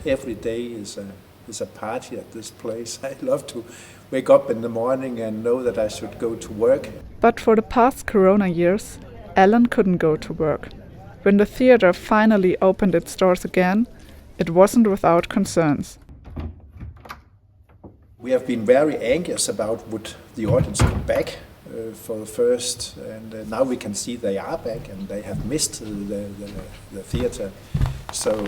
every day is a party at this place. I love to wake up in the morning and know that I should go to work. But for the past Corona years, Allan couldn't go to work. When the theatre finally opened its doors again, it wasn't without concerns. We have been very anxious about would the audience come back for the first, and now we can see they are back and they have missed the theatre. So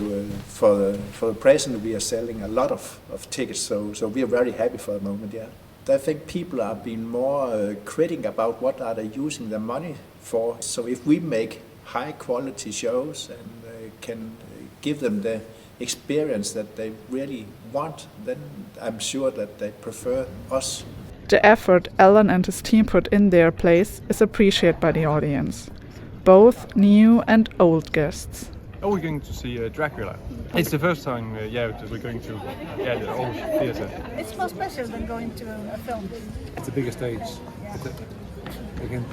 for the present we are selling a lot of tickets, so we are very happy for the moment, yeah. I think people are being more critical about what are they using their money for. So if we make high quality shows and can give them the experience that they really want, then I'm sure that they prefer us. The effort Allan and his team put in their plays is appreciated by the audience, both new and old guests. Oh, we're going to see Dracula. It's the first time, that we're going to the old theatre. It's more special than going to a film. It's a bigger stage. They can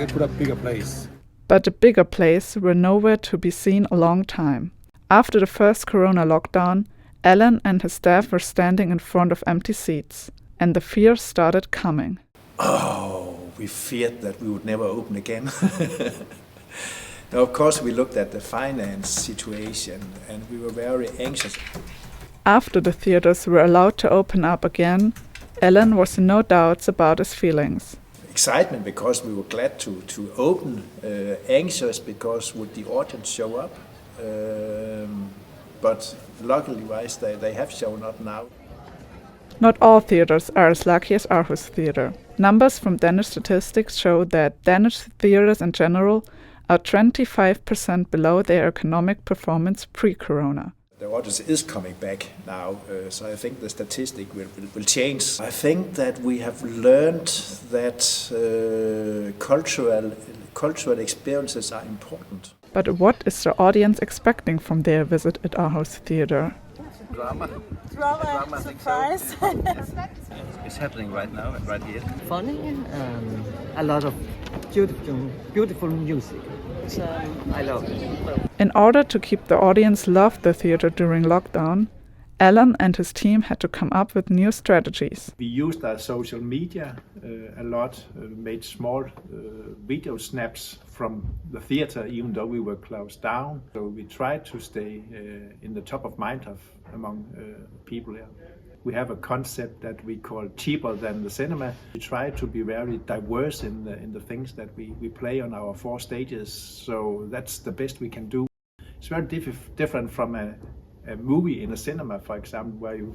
put up bigger plays. But the bigger plays were nowhere to be seen a long time. After the first Corona lockdown, Allan and his staff were standing in front of empty seats, and the fear started coming. Oh, we feared that we would never open again. Now, of course, we looked at the finance situation and we were very anxious. After the theatres were allowed to open up again, Allan was in no doubts about his feelings. Excitement because we were glad to open, anxious because would the audience show up. But luckily wise, they have shown up now. Not all theatres are as lucky as Aarhus Theatre. Numbers from Danish statistics show that Danish theatres in general are 25% below their economic performance pre-corona. The audience is coming back now, so I think the statistic will change. I think that we have learned that cultural experiences are important. But what is the audience expecting from their visit at Aarhus Theatre? Drama, surprise. It's happening right now, right here. Funny, a lot of beautiful music. I love it. In order to keep the audience love the theatre during lockdown, Allan and his team had to come up with new strategies. We used our social media a lot, made small video snaps from the theatre even though we were closed down. So we tried to stay in the top of mind among people here. We have a concept that we call cheaper than the cinema. We try to be very diverse in the things that we play on our 4 stages, so that's the best we can do. It's very different from a movie in a cinema, for example, where you're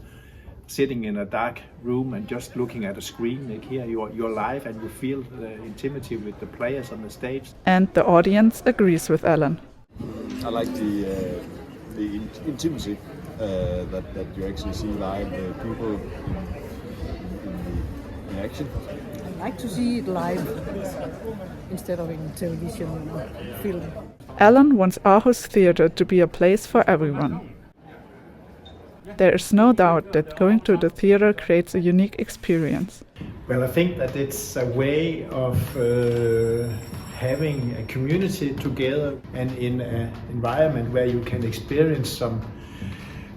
sitting in a dark room and just looking at a screen. Like here you're live and you feel the intimacy with the players on the stage. And the audience agrees with Allan. I like the intimacy that you actually see live, people in action. I like to see it live instead of in television or film. Allan wants Aarhus Theatre to be a place for everyone. There is no doubt that going to the theatre creates a unique experience. Well, I think that it's a way of having a community together and in an environment where you can experience some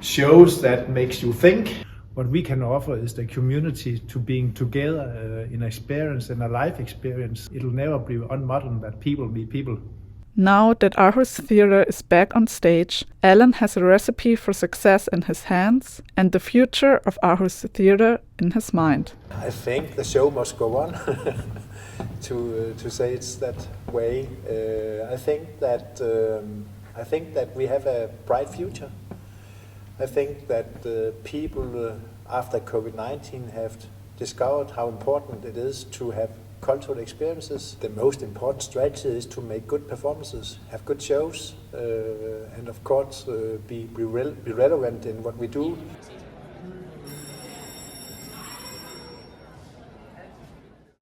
shows that makes you think. What we can offer is the community to being together in experience and a life experience. It'll never be unmodern that people meet people. Now that Aarhus Theatre is back on stage, Allan has a recipe for success in his hands and the future of Aarhus Theatre in his mind. I think the show must go on, to say it's that way. I think that we have a bright future. I think that people after COVID-19 have discovered how important it is to have cultural experiences. The most important strategy is to make good performances, have good shows, and of course be relevant in what we do.